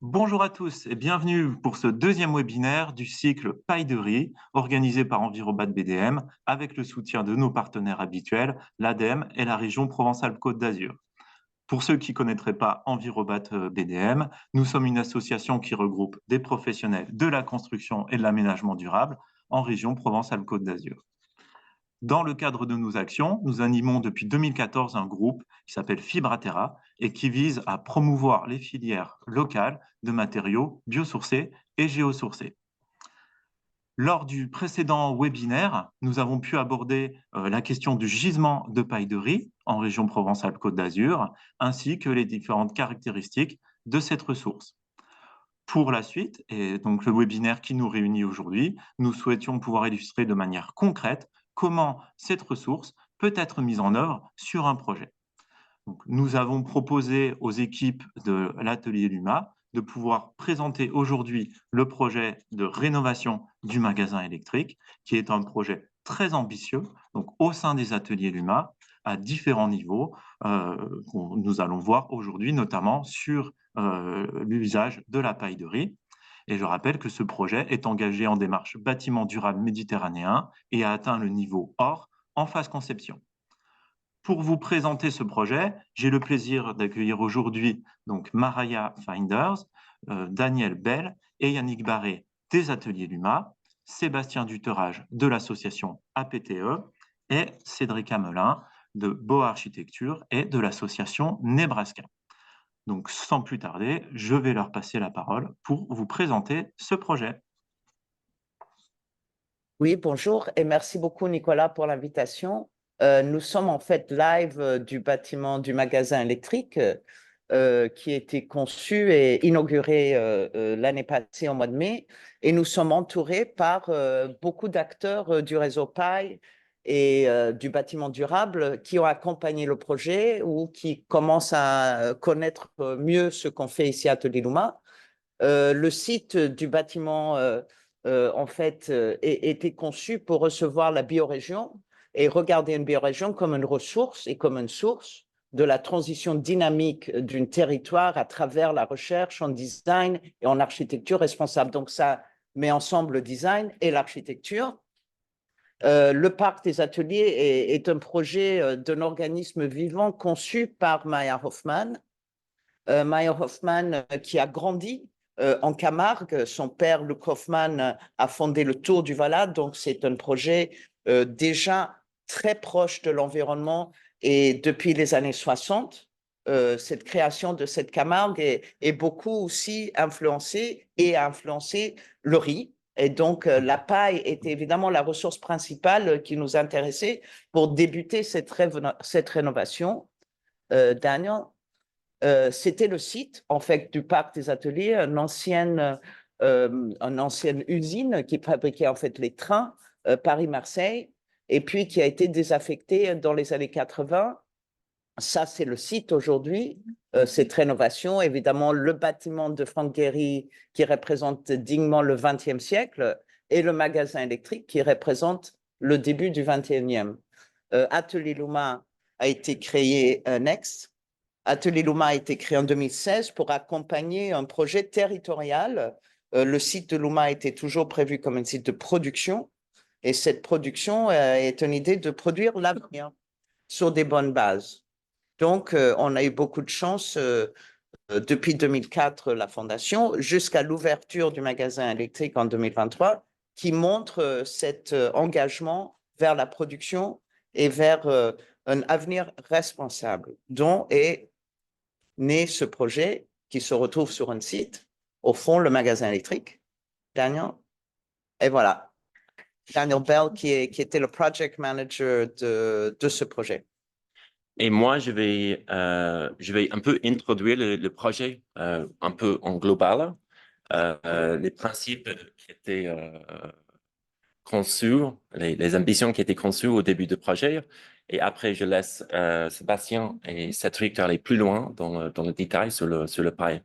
Bonjour à tous et bienvenue pour ce deuxième webinaire du cycle Paille de riz organisé par Envirobat BDM avec le soutien de nos partenaires habituels, l'ADEME et la région Provence-Alpes-Côte d'Azur. Pour ceux qui ne connaîtraient pas Envirobat BDM, nous sommes une association qui regroupe des professionnels de la construction et de l'aménagement durable en région Provence-Alpes-Côte d'Azur. Dans le cadre de nos actions, nous animons depuis 2014 un groupe qui s'appelle Fibraterra et qui vise à promouvoir les filières locales de matériaux biosourcés et géosourcés. Lors du précédent webinaire, nous avons pu aborder la question du gisement de paille de riz en région Provence-Alpes-Côte d'Azur, ainsi que les différentes caractéristiques de cette ressource. Pour la suite, et donc le webinaire qui nous réunit aujourd'hui, nous souhaitions pouvoir illustrer de manière concrète comment cette ressource peut être mise en œuvre sur un projet. Donc, nous avons proposé aux équipes de l'atelier Luma de pouvoir présenter aujourd'hui le projet de rénovation du magasin électrique, qui est un projet très ambitieux, donc au sein des ateliers Luma, à différents niveaux. Nous allons voir aujourd'hui, notamment sur l'usage de la paille de riz. Et je rappelle que ce projet est engagé en démarche bâtiment durable méditerranéen et a atteint le niveau OR en phase conception. Pour vous présenter ce projet, j'ai le plaisir d'accueillir aujourd'hui donc Maraya Finders, Daniel Bell et Yannick Barré des Ateliers Luma, Sébastien Duterage de l'association APTE et Cédric Amelin de Boa Architecture et de l'association Nebraska. Donc, sans plus tarder, je vais leur passer la parole pour vous présenter ce projet. Oui, bonjour et merci beaucoup Nicolas pour l'invitation. Nous sommes en fait live du bâtiment du magasin électrique qui a été conçu et inauguré l'année passée en mois de mai, et nous sommes entourés par beaucoup d'acteurs du réseau Paille et du bâtiment durable qui ont accompagné le projet ou qui commencent à connaître mieux ce qu'on fait ici à Atelier Luma. Le site du bâtiment en fait été conçu pour recevoir la biorégion et regarder une biorégion comme une ressource et comme une source de la transition dynamique d'un territoire à travers la recherche en design et en architecture responsable. Donc ça met ensemble le design et l'architecture. Le parc des ateliers est un projet d'un organisme vivant conçu par Maya Hoffman. Maya Hoffman qui a grandi en Camargue. Son père, Luc Hoffman, a fondé le Tour du Valade, donc c'est un projet déjà très proche de l'environnement, et depuis les années 60, cette création de cette Camargue est beaucoup aussi influencée et a influencé le riz. Et donc, la paille était évidemment la ressource principale qui nous intéressait pour débuter cette rénovation. Daniel? C'était le site en fait du parc des ateliers, une ancienne usine qui fabriquait en fait les trains Paris-Marseille, et puis qui a été désaffectée dans les années 80. Ça, c'est le site aujourd'hui, cette rénovation. Évidemment, le bâtiment de Franck Gehry qui représente dignement le XXe siècle et le magasin électrique qui représente le début du XXIe. Atelier Luma a été créé next. Atelier Luma a été créé en 2016 pour accompagner un projet territorial. Le site de Luma était toujours prévu comme un site de production, et cette production est une idée de produire l'avenir sur des bonnes bases. Donc, on a eu beaucoup de chance depuis 2004, la fondation, jusqu'à l'ouverture du magasin électrique en 2023, qui montre cet engagement vers la production et vers un avenir responsable, dont est né ce projet qui se retrouve sur un site, au fond, le magasin électrique. Daniel? Et voilà, Daniel Bell qui était le project manager de ce projet. Et moi, je vais un peu introduire le projet un peu en global, les principes qui étaient conçus, les ambitions qui étaient conçues au début du projet. Et après, je laisse Sébastien et Cédric aller plus loin dans le détail sur le paille.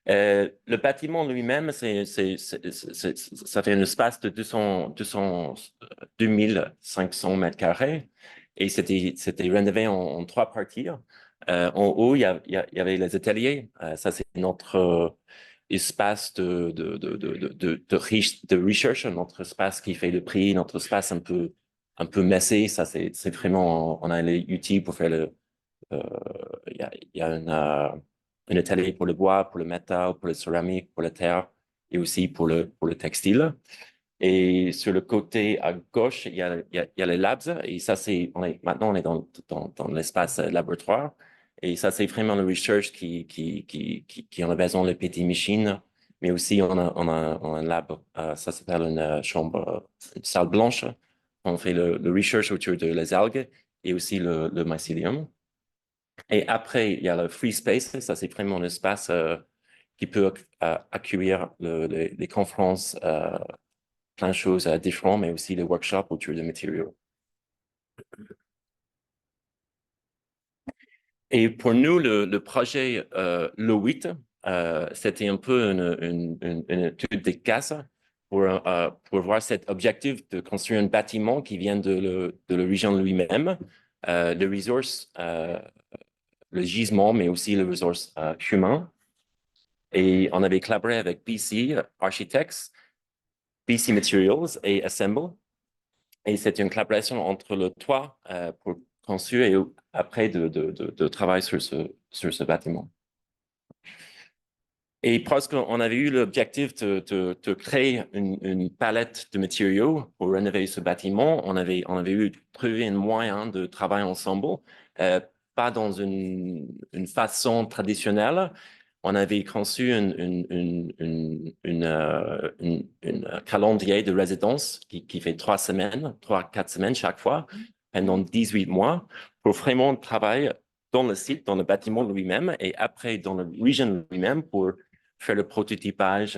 Le bâtiment lui-même, ça fait un espace de 2500 mètres carrés, et c'était rénové en trois parties. En haut, il y avait les ateliers. Ça, c'est notre espace de recherche, notre espace qui fait le prix, notre espace un peu messy. Ça, c'est vraiment, on a les outils pour faire il y a un atelier pour le bois, pour le métal, pour le céramique, pour la terre et aussi pour le textile. Et sur le côté à gauche, il y a les labs. Et ça, maintenant, on est dans l'espace laboratoire. Et ça, c'est vraiment le research qui en a besoin de petites machines. Mais aussi, on a un lab, ça s'appelle une chambre, une salle blanche. On fait le research autour de les algues et aussi le mycélium. Et après, il y a le free space. Ça, c'est vraiment un espace qui peut accueillir les conférences, plein de choses différentes, mais aussi les workshops autour des matériaux. Et pour nous, le projet Le 8, c'était un peu une étude des cas pour voir cet objectif de construire un bâtiment qui vient de la région lui-même, le resource, le gisement, mais aussi le ressource humain. Et on avait collaboré avec BC Architects, BC Materials et Assemble. Et c'est une collaboration entre le toit pour construire et après de travailler sur ce bâtiment. Et parce qu'on avait eu l'objectif de créer une palette de matériaux pour rénover ce bâtiment, on avait trouvé un moyen de travailler ensemble, pas dans une façon traditionnelle. On avait conçu un calendrier de résidence qui fait 3 semaines, 3-4 semaines chaque fois, pendant 18 mois, pour vraiment travailler dans le site, dans le bâtiment lui-même, et après dans la région lui-même pour faire le prototypage,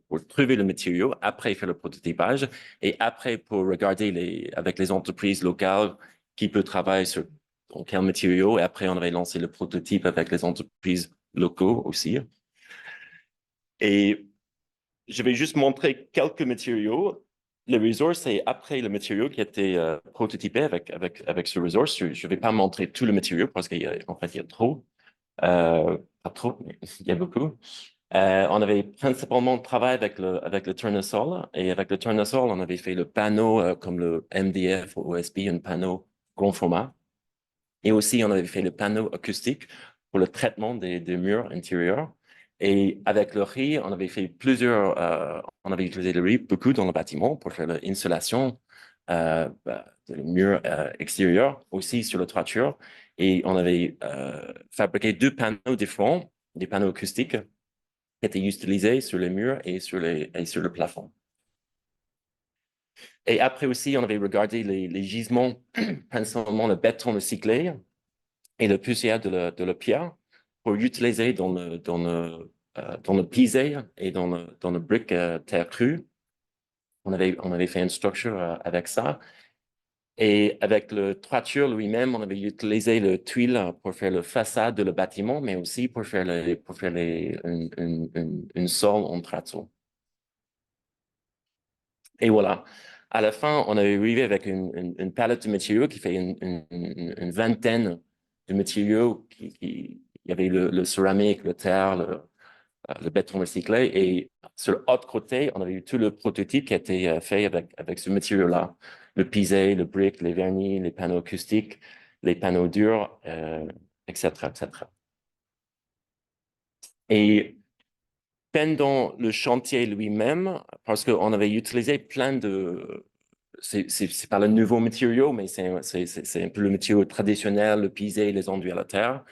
pour trouver le matériau, après faire le prototypage, et après pour regarder avec les entreprises locales qui peuvent travailler sur quel matériau, et après on avait lancé le prototype avec les entreprises locaux aussi. Et je vais juste montrer quelques matériaux. Le resource, c'est après le matériau qui a été prototypé avec ce resource. Je ne vais pas montrer tout le matériau parce qu'en fait, il y a trop. Pas trop, mais il y a beaucoup. On avait principalement travaillé avec le tournesol. Et avec le tournesol, on avait fait le panneau comme le MDF ou OSB, un panneau grand format. Et aussi, on avait fait le panneau acoustique pour le traitement des murs intérieurs. Et avec le riz, on avait fait on avait utilisé le riz beaucoup dans le bâtiment pour faire l'insolation des murs extérieurs, aussi sur la toiture. Et on avait fabriqué 2 panneaux différents, des panneaux acoustiques qui étaient utilisés sur les murs et sur le plafond. Et après aussi, on avait regardé les gisements, principalement le béton recyclé et le poussière de la pierre pour utiliser dans le pisé et dans le brick terre crue. On avait fait une structure avec ça. Et avec le toiture lui-même, on avait utilisé le tuile pour faire la façade de le bâtiment, mais aussi pour faire une sol en traceau. Et voilà. À la fin, on avait arrivé avec une palette de matériaux qui fait une vingtaine de matériaux. Il y avait le céramique, le terre, le béton recyclé. Et sur l'autre côté, on avait eu tout le prototype qui a été fait avec ce matériau-là. Le pisé, le brick, les vernis, les panneaux acoustiques, les panneaux durs, etc., etc. Et pendant le chantier lui-même, parce qu'on avait utilisé plein de... C'est pas le nouveau matériau, mais c'est un peu le matériau traditionnel, le pisé, les enduits à la terre.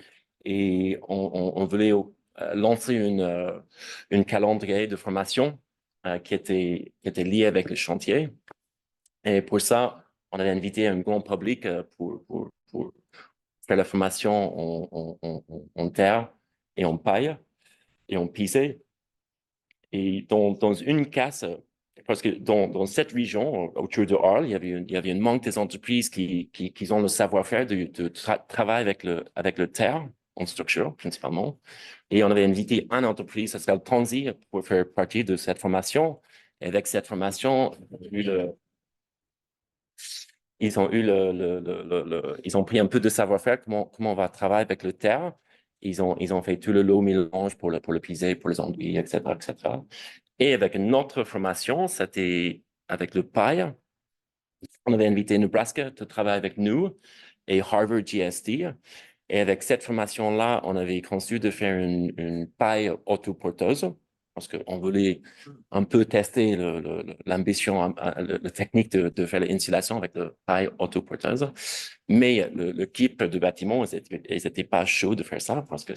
Et on voulait lancer une calendrier de formation qui était lié avec le chantier. Et pour ça, on avait invité un grand public pour faire la formation en terre et en paille et en pisé. Et dans une case, parce que dans cette région, autour de Arles, il y avait un manque des entreprises qui ont le savoir-faire de travailler avec le terre en structure, principalement. Et on avait invité une entreprise, ça s'appelle Tonzi, pour faire partie de cette formation. Et avec cette formation, on a eu ils ont eu ils ont pris un peu de savoir-faire, comment on va travailler avec le terre. Ils ont fait tout le lot mélange pour le pisé, pour les enduits, etc., etc. Et avec une autre formation, c'était avec le paille. On avait invité Nebraska de travailler avec nous et Harvard GSD. Et avec cette formation-là, on avait conçu de faire une paille autoporteuse parce qu'on voulait un peu tester l'ambition, la technique de faire l'insulation avec la paille autoporteuse. Mais l'équipe de bâtiment, ils n'étaient pas chauds de faire ça parce que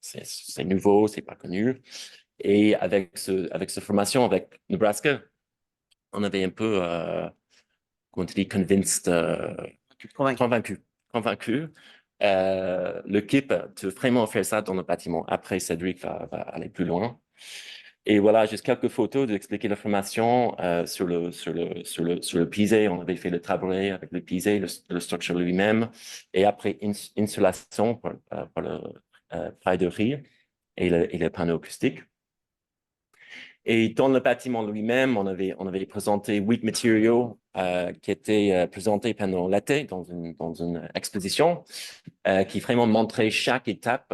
c'est nouveau, c'est pas connu. Et avec cette formation avec Nebraska, on avait un peu, comment on dit, convaincu l'équipe de vraiment faire ça dans le bâtiment. Après, Cédric va aller plus loin. Et voilà, juste quelques photos d'expliquer la formation sur le pisé. On avait fait le tabouret avec le pisé, le structure lui-même. Et après, insulation par le paille de riz et le panneau acoustique. Et dans le bâtiment lui-même, on avait présenté 8 matériaux qui étaient présentés pendant l'été dans une exposition qui vraiment montrait chaque étape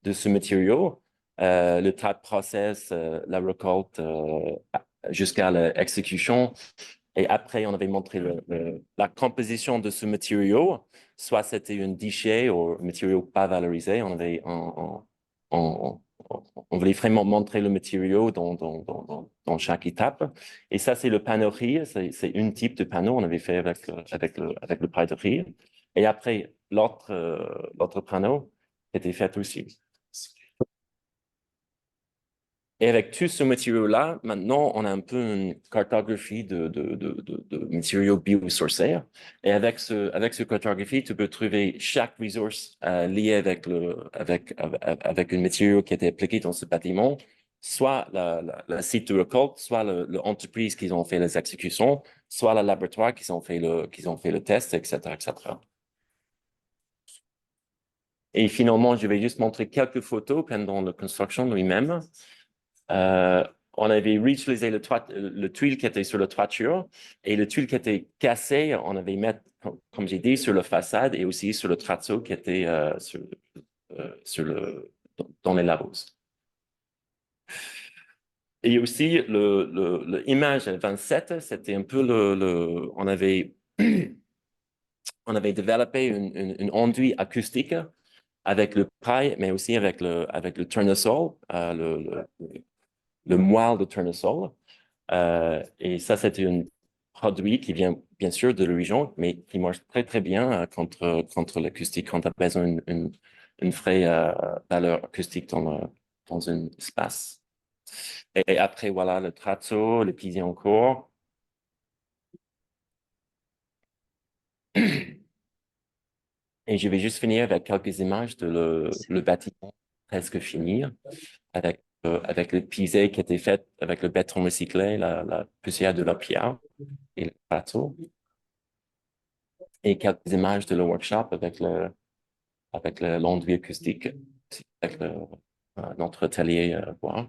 de ce matériau, le type process, la récolte jusqu'à l'exécution. Et après, on avait montré la composition de ce matériau, soit c'était un déchet ou un matériau pas valorisé. On voulait vraiment montrer le matériau dans chaque étape. Et ça, c'est le panneau riz. C'est un type de panneau. On avait fait avec le paille de riz. Et après, l'autre panneau était fait aussi. Et avec tout ce matériau-là, maintenant, on a un peu une cartographie de matériaux biosourcés. Et avec ce cartographie, tu peux trouver chaque ressource liée avec un matériau qui a été appliqué dans ce bâtiment, soit le site de récolte, soit l'entreprise qui ont fait les exécutions, soit le laboratoire qui ont fait le test, etc., etc. Et finalement, je vais juste montrer quelques photos pendant la construction lui-même. On avait réutilisé le tuile qui était sur la toiture et le tuile qui était cassé, on avait mis, comme j'ai dit, sur la façade et aussi sur le traceau qui était dans les lavabos. Et aussi, l'image 27, c'était un peu on avait développé une enduit acoustique avec le paille, mais aussi avec le tournesol, le moelle de tournesol. Et ça, c'est un produit qui vient bien sûr de l'origine, mais qui marche très, très bien contre l'acoustique quand tu as besoin d'une vraie valeur acoustique dans un espace. Et après, voilà, le traceau, le pilier en cours. Et je vais juste finir avec quelques images de le bâtiment presque fini, avec le pisé qui a été fait avec le béton recyclé, la poussière de la pierre et le bateau. Et quelques images de le workshop avec l'enduit acoustique, avec notre atelier bois.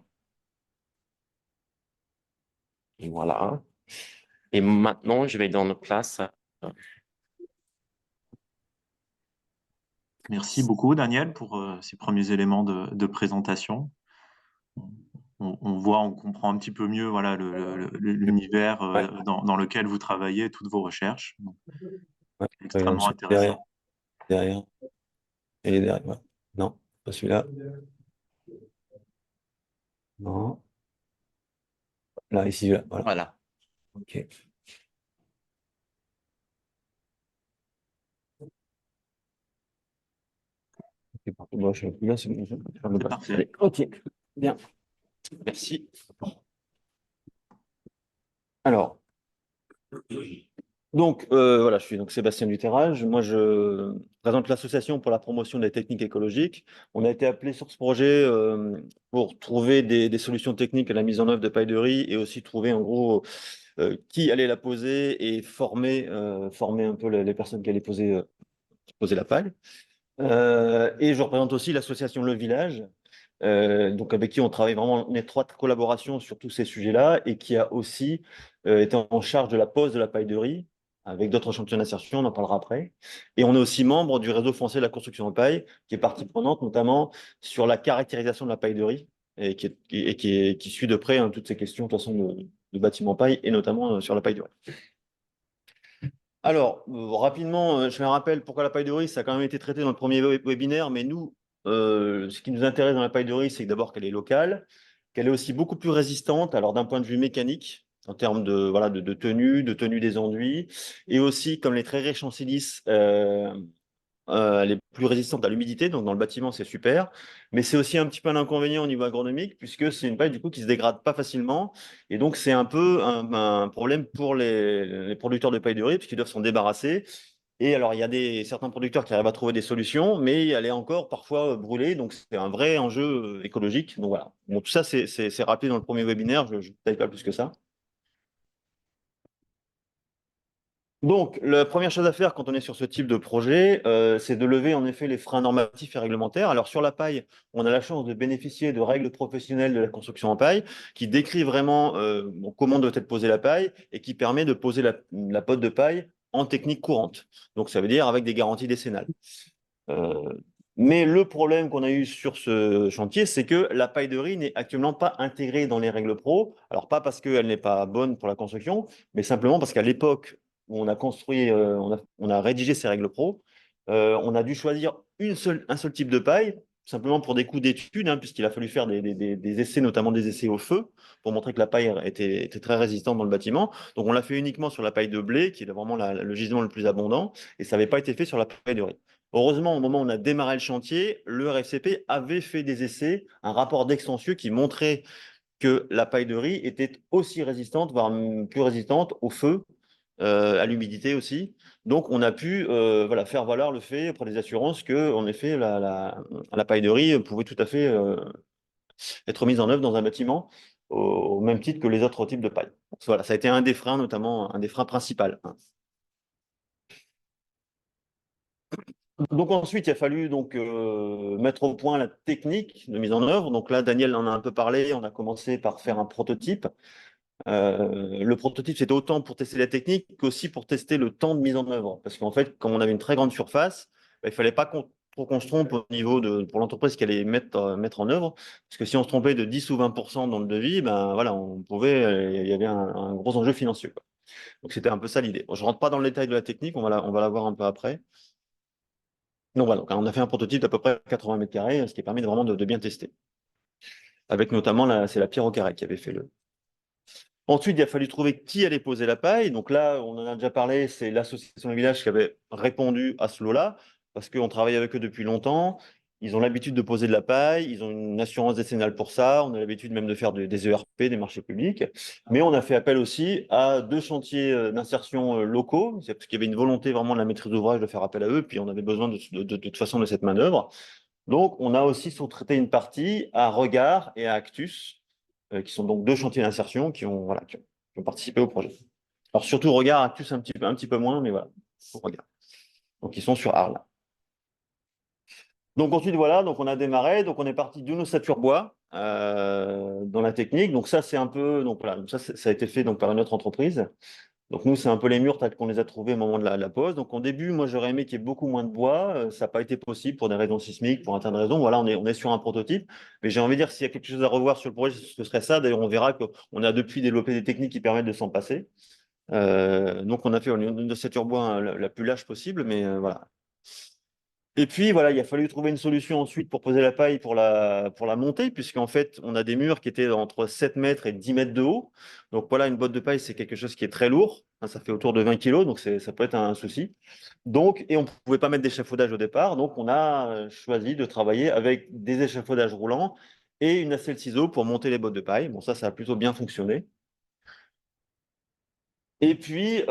Et voilà. Et maintenant, je vais donner place. Merci beaucoup, Daniel, pour ces premiers éléments de présentation. On voit, on comprend un petit peu mieux voilà, l'univers Ouais, dans lequel vous travaillez, toutes vos recherches. Donc, ouais. extrêmement Derrière, intéressant. derrière. Et derrière. Ouais. Non, pas celui-là. Non. Là, ici, là. Voilà. Voilà. OK. C'est parti. Bon, je là, c'est bon. C'est parfait. Allez, OK. Bien. Merci. Alors, donc, voilà, je suis donc Sébastien Duterrage. Moi, je présente l'association pour la promotion des techniques écologiques. On a été appelé sur ce projet pour trouver des solutions techniques à la mise en œuvre de paille de riz et aussi trouver en gros qui allait la poser et former un peu les personnes qui allaient poser la paille. Et je représente aussi l'association Le Village, donc avec qui on travaille vraiment en étroite collaboration sur tous ces sujets-là et qui a aussi été en charge de la pose de la paille de riz avec d'autres champions d'insertion, on en parlera après. Et on est aussi membre du réseau français de la construction en paille, qui est partie prenante notamment sur la caractérisation de la paille de riz, et qui suit de près toutes ces questions de toute façon de bâtiment paille, et notamment sur la paille de riz. Alors, rapidement, je fais un rappel, pourquoi la paille de riz, ça a quand même été traité dans le premier webinaire, mais nous, ce qui nous intéresse dans la paille de riz, c'est d'abord qu'elle est locale, qu'elle est aussi beaucoup plus résistante, alors d'un point de vue mécanique, en termes de, voilà, de tenue des enduits, et aussi, comme elle est très riche en silice, elle est plus résistante à l'humidité, donc dans le bâtiment, c'est super. Mais c'est aussi un petit peu un inconvénient au niveau agronomique, puisque c'est une paille du coup qui se dégrade pas facilement. Et donc, c'est un peu un problème pour les producteurs de paille de riz, puisqu'ils doivent s'en débarrasser. Et alors, il y a certains producteurs qui arrivent à trouver des solutions, mais elle est encore parfois brûlée. Donc, c'est un vrai enjeu écologique. Donc, voilà. Bon, tout ça, c'est rappelé dans le premier webinaire. Je ne détaille pas plus que ça. Donc, la première chose à faire quand on est sur ce type de projet, c'est de lever en effet les freins normatifs et réglementaires. Alors, sur la paille, on a la chance de bénéficier de règles professionnelles de la construction en paille qui décrivent vraiment comment doit être posée la paille et qui permet de poser la potte de paille en technique courante. Donc, ça veut dire avec des garanties décennales. Mais le problème qu'on a eu sur ce chantier, c'est que la paille de riz n'est actuellement pas intégrée dans les règles pro. Alors, pas parce qu'elle n'est pas bonne pour la construction, mais simplement parce qu'à l'époque où on a construit, on a rédigé ces règles pro, on a dû choisir un seul type de paille, simplement pour des coûts d'études, puisqu'il a fallu faire des essais, notamment des essais au feu, pour montrer que la paille était très résistante dans le bâtiment. Donc, on l'a fait uniquement sur la paille de blé, qui est vraiment le gisement le plus abondant, et ça n'avait pas été fait sur la paille de riz. Heureusement, au moment où on a démarré le chantier, le RFCP avait fait des essais, un rapport d'extensieux qui montrait que la paille de riz était aussi résistante, voire plus résistante au feu, à l'humidité aussi. Donc, on a pu voilà, faire valoir le fait auprès des assurances que, en effet, la paille de riz pouvait tout à fait être mise en œuvre dans un bâtiment au même titre que les autres types de paille. Donc, voilà, ça a été un des freins, notamment un des freins principaux. Donc ensuite, il a fallu donc mettre au point la technique de mise en œuvre. Donc là, Daniel en a un peu parlé. On a commencé par faire un prototype. Le prototype, c'était autant pour tester la technique qu'aussi pour tester le temps de mise en œuvre. Parce qu'en fait, comme on avait une très grande surface, il ne fallait pas trop qu'on se trompe au niveau pour l'entreprise qui allait mettre en œuvre. Parce que si on se trompait de 10 ou 20% dans le devis, ben voilà, il y avait un gros enjeu financier, quoi. Donc c'était un peu ça l'idée. Je ne rentre pas dans le détail de la technique, on va la voir un peu après. Donc voilà, donc on a fait un prototype d'à peu près 80 mètres carrés, ce qui permet vraiment de bien tester. Avec notamment, c'est la pierre au carré qui avait fait le. Ensuite, il a fallu trouver qui allait poser la paille. Donc là, on en a déjà parlé, c'est l'association du village qui avait répondu à ce lot-là, parce qu'on travaille avec eux depuis longtemps. Ils ont l'habitude de poser de la paille, ils ont une assurance décennale pour ça, on a l'habitude même de faire des ERP, des marchés publics. Mais on a fait appel aussi à 2 chantiers d'insertion locaux, parce qu'il y avait une volonté vraiment de la maîtrise d'ouvrage de faire appel à eux, puis on avait besoin de toute façon de cette manœuvre. Donc, on a aussi sous-traité une partie à Regard et à Actus, qui sont donc 2 chantiers d'insertion qui ont participé au projet. Alors, surtout Regard, Actus un petit peu moins, mais voilà, Regard. Donc, ils sont sur Arles. Donc, ensuite, voilà, donc on a démarré, donc on est parti d'une ossature bois dans la technique. Donc, ça, c'est un peu, donc voilà, donc ça a été fait donc, par une autre entreprise. Donc nous, c'est un peu les murs tels qu'on les a trouvés au moment de la pose. Donc au début, moi, j'aurais aimé qu'il y ait beaucoup moins de bois. Ça n'a pas été possible pour des raisons sismiques, pour un tas de raisons. Voilà, on est sur un prototype. Mais j'ai envie de dire, s'il y a quelque chose à revoir sur le projet, ce serait ça. D'ailleurs, on verra qu'on a depuis développé des techniques qui permettent de s'en passer. Donc on a fait une ossature bois la plus lâche possible, mais voilà. Et puis voilà, il a fallu trouver une solution ensuite pour poser la paille pour la montée, puisqu'en fait, on a des murs qui étaient entre 7 mètres et 10 mètres de haut. Donc voilà, une botte de paille, c'est quelque chose qui est très lourd. Ça fait autour de 20 kilos, donc ça peut être un souci. Donc, et on ne pouvait pas mettre d'échafaudage au départ, donc on a choisi de travailler avec des échafaudages roulants et une assiette ciseau pour monter les bottes de paille. Bon, ça a plutôt bien fonctionné. Et puis,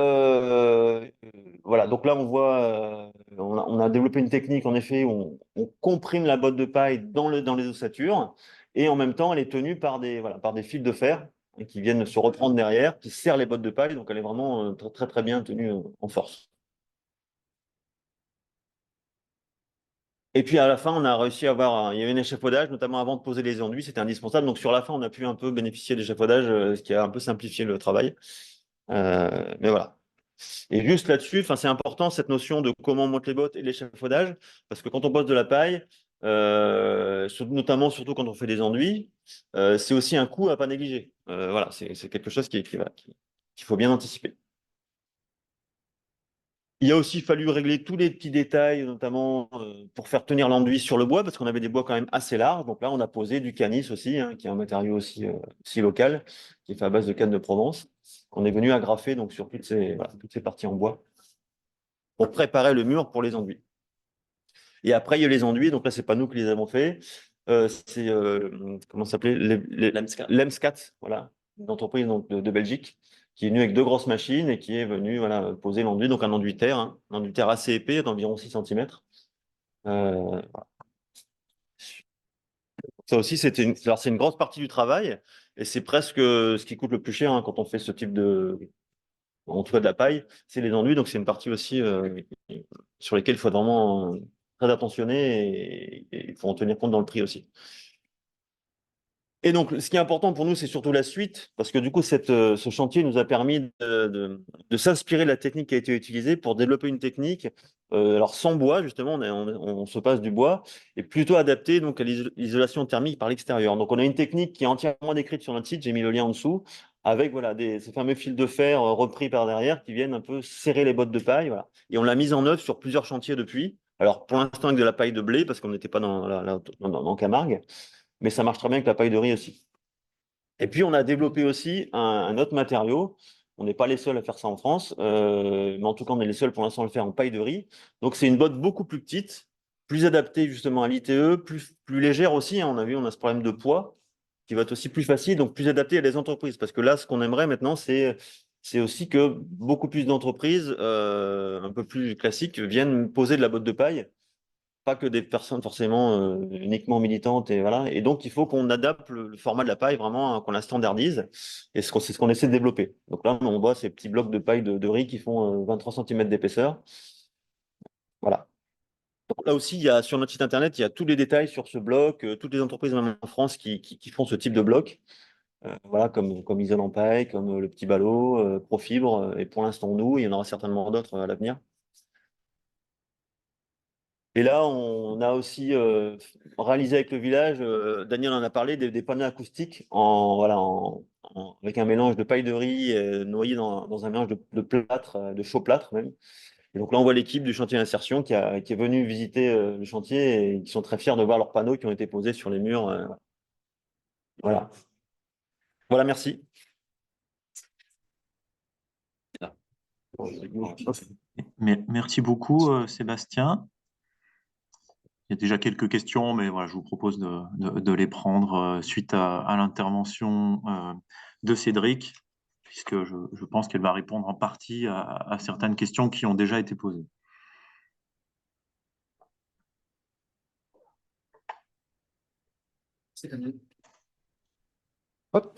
voilà, donc là, on voit, on a développé une technique, en effet, où on comprime la botte de paille dans les ossatures, et en même temps, elle est tenue par des fils de fer qui viennent se reprendre derrière, qui serrent les bottes de paille, donc elle est vraiment très, très, très bien tenue en force. Et puis, à la fin, on a réussi à avoir, il y avait un échafaudage, notamment avant de poser les enduits, c'était indispensable. Donc, sur la fin, on a pu un peu bénéficier de l'échafaudage, ce qui a un peu simplifié le travail. Mais voilà. Et juste là-dessus, c'est important cette notion de comment on monte les bottes et l'échafaudage, parce que quand on pose de la paille, notamment surtout quand on fait des enduits, c'est aussi un coût à pas négliger. Voilà, c'est quelque chose qu'il faut bien anticiper. Il a aussi fallu régler tous les petits détails, notamment pour faire tenir l'enduit sur le bois, parce qu'on avait des bois quand même assez larges. Donc là, on a posé du canis aussi, hein, qui est un matériau aussi local, qui est fait à base de canne de Provence, qu'on est venu agrafer donc, sur toutes ces parties en bois, pour préparer le mur pour les enduits. Et après, il y a les enduits, donc là, c'est pas nous qui les avons faits. C'est, comment ça s'appelait Lemscat, voilà, une entreprise donc, de Belgique, qui est venue avec 2 grosses machines et qui est venue voilà, poser l'enduit, donc un enduit terre, hein, un enduit terre assez épais, d'environ 6 cm. Voilà. Ça aussi, c'est une grosse partie du travail et c'est presque ce qui coûte le plus cher hein, quand on fait ce type en tout cas de la paille, c'est les enduits. Donc, c'est une partie aussi sur lesquelles il faut vraiment très attentionner et il faut en tenir compte dans le prix aussi. Et donc, ce qui est important pour nous, c'est surtout la suite, parce que du coup, ce chantier nous a permis de s'inspirer de la technique qui a été utilisée pour développer une technique, alors sans bois, justement, on se passe du bois, et plutôt adapté donc, à l'isolation thermique par l'extérieur. Donc, on a une technique qui est entièrement décrite sur notre site, j'ai mis le lien en dessous, avec voilà, ces fameux fils de fer repris par derrière qui viennent un peu serrer les bottes de paille. Voilà. Et on l'a mise en œuvre sur plusieurs chantiers depuis. Alors, pour l'instant, avec de la paille de blé, parce qu'on n'était pas dans Camargue, mais ça marche très bien avec la paille de riz aussi. Et puis, on a développé aussi un autre matériau. On n'est pas les seuls à faire ça en France, mais en tout cas, on est les seuls pour l'instant à le faire en paille de riz. Donc, c'est une botte beaucoup plus petite, plus adaptée justement à l'ITE, plus légère aussi. Hein. On a vu, on a ce problème de poids qui va être aussi plus facile, donc plus adapté à des entreprises. Parce que là, ce qu'on aimerait maintenant, c'est aussi que beaucoup plus d'entreprises, un peu plus classiques, viennent poser de la botte de paille pas que des personnes forcément uniquement militantes et voilà. Et donc il faut qu'on adapte le format de la paille vraiment, hein, qu'on la standardise. Et c'est ce qu'on essaie de développer. Donc là, on voit ces petits blocs de paille de riz qui font 23 cm d'épaisseur. Voilà. Donc là aussi, sur notre site internet, il y a tous les détails sur ce bloc, toutes les entreprises même en France qui font ce type de bloc. Voilà, comme Isolant Paille, comme le Petit Ballot, Profibre, et pour l'instant nous, il y en aura certainement d'autres à l'avenir. Et là, on a aussi réalisé avec le village, Daniel en a parlé, des panneaux acoustiques avec un mélange de paille de riz noyé dans un mélange de plâtre, de chaud plâtre même. Et donc là, on voit l'équipe du chantier d'insertion qui est venue visiter le chantier et qui sont très fiers de voir leurs panneaux qui ont été posés sur les murs. Voilà. Voilà, merci. Merci beaucoup, Sébastien. Il y a déjà quelques questions, mais voilà, je vous propose de les prendre suite à l'intervention de Cédric, puisque je pense qu'elle va répondre en partie à certaines questions qui ont déjà été posées. Hop,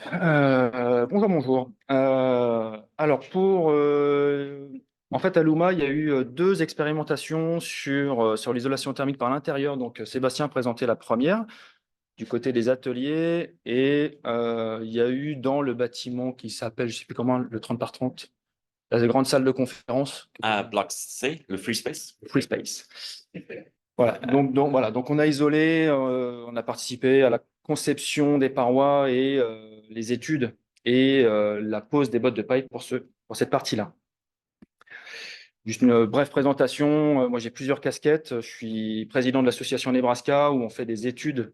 bonjour. Alors, en fait, à l'UMA, il y a eu 2 expérimentations sur l'isolation thermique par l'intérieur. Donc, Sébastien a présenté la première du côté des ateliers et il y a eu dans le bâtiment qui s'appelle, je ne sais plus comment, le 30 par 30, la grande salle de conférence. Bloc C, le Free Space. Free Space. Voilà, donc on a isolé, on a participé à la conception des parois et les études et la pose des bottes de paille pour cette partie-là. Juste une brève présentation. Moi, j'ai plusieurs casquettes. Je suis président de l'association Nebraska où on fait des études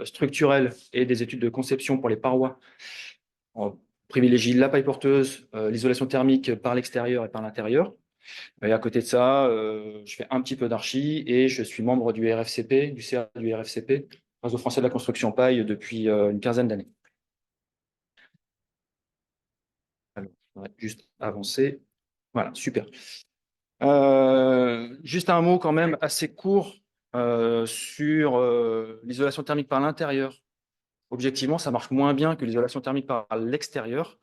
structurelles et des études de conception pour les parois. On privilégie la paille porteuse, l'isolation thermique par l'extérieur et par l'intérieur. Et à côté de ça, je fais un petit peu d'archi et je suis membre du RFCP, du CA du RFCP, Réseau français de la construction paille, depuis une quinzaine d'années. Alors, on va juste avancer. Voilà, super. Juste un mot quand même assez court sur l'isolation thermique par l'intérieur. Objectivement, ça marche moins bien que l'isolation thermique par l'extérieur,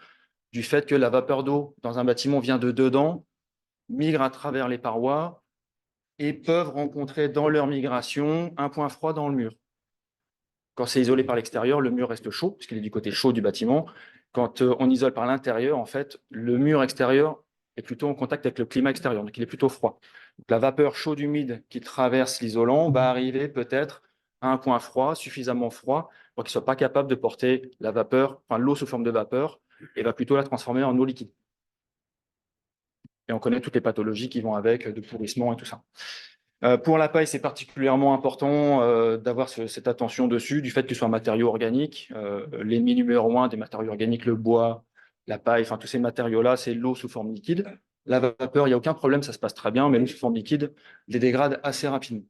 du fait que la vapeur d'eau dans un bâtiment vient de dedans, migre à travers les parois et peuvent rencontrer dans leur migration un point froid dans le mur. Quand c'est isolé par l'extérieur, le mur reste chaud, puisqu'il est du côté chaud du bâtiment. Quand on isole par l'intérieur, en fait, le mur extérieur est plutôt en contact avec le climat extérieur, donc il est plutôt froid. Donc, la vapeur chaude humide qui traverse l'isolant va arriver peut-être à un point froid, suffisamment froid, pour qu'il ne soit pas capable de porter la vapeur, enfin l'eau sous forme de vapeur, et va plutôt la transformer en eau liquide. Et on connaît toutes les pathologies qui vont avec, de pourrissement et tout ça. Pour la paille, c'est particulièrement important d'avoir cette attention dessus, du fait que ce soit un matériau organique. L'ennemi numéro 1 des matériaux organiques, le bois, la paille, enfin tous ces matériaux-là, c'est l'eau sous forme liquide. La vapeur, il n'y a aucun problème, ça se passe très bien, mais l'eau sous forme liquide les dégrade assez rapidement.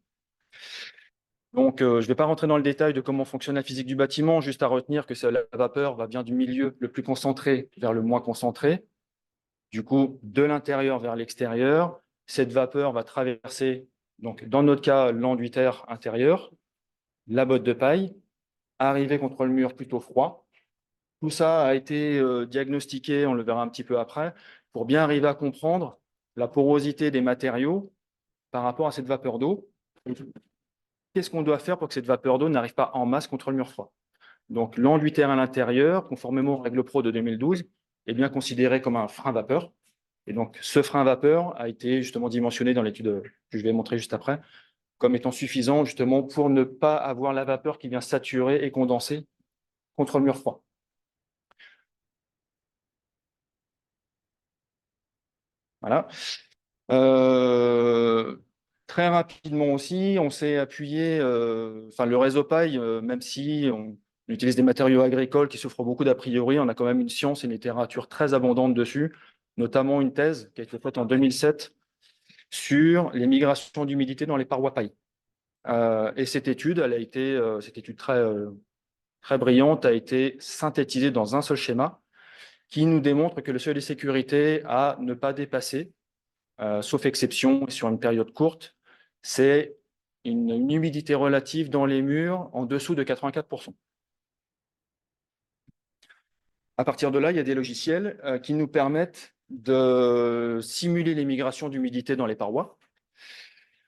Donc, je ne vais pas rentrer dans le détail de comment fonctionne la physique du bâtiment, juste à retenir que la vapeur va bien du milieu le plus concentré vers le moins concentré. Du coup, de l'intérieur vers l'extérieur, cette vapeur va traverser, donc dans notre cas, l'enduit-air intérieur, la botte de paille, arriver contre le mur plutôt froid. Tout ça a été diagnostiqué, on le verra un petit peu après, pour bien arriver à comprendre la porosité des matériaux par rapport à cette vapeur d'eau. Qu'est-ce qu'on doit faire pour que cette vapeur d'eau n'arrive pas en masse contre le mur froid? Donc, l'enduit-air à l'intérieur, conformément aux règles pro de 2012, est bien considéré comme un frein vapeur. Et donc, ce frein vapeur a été justement dimensionné dans l'étude que je vais montrer juste après, comme étant suffisant justement pour ne pas avoir la vapeur qui vient saturer et condenser contre le mur froid. Voilà. Très rapidement aussi, on s'est appuyé, le réseau paille, même si on utilise des matériaux agricoles qui souffrent beaucoup d'a priori, on a quand même une science et une littérature très abondante dessus, notamment une thèse qui a été faite en 2007 sur les migrations d'humidité dans les parois paille. Et cette étude, cette étude très brillante, a été synthétisée dans un seul schéma qui nous démontre que le seuil de sécurité à ne pas dépasser, sauf exception sur une période courte, c'est une humidité relative dans les murs en dessous de 84%. À partir de là, il y a des logiciels qui nous permettent de simuler les migrations d'humidité dans les parois.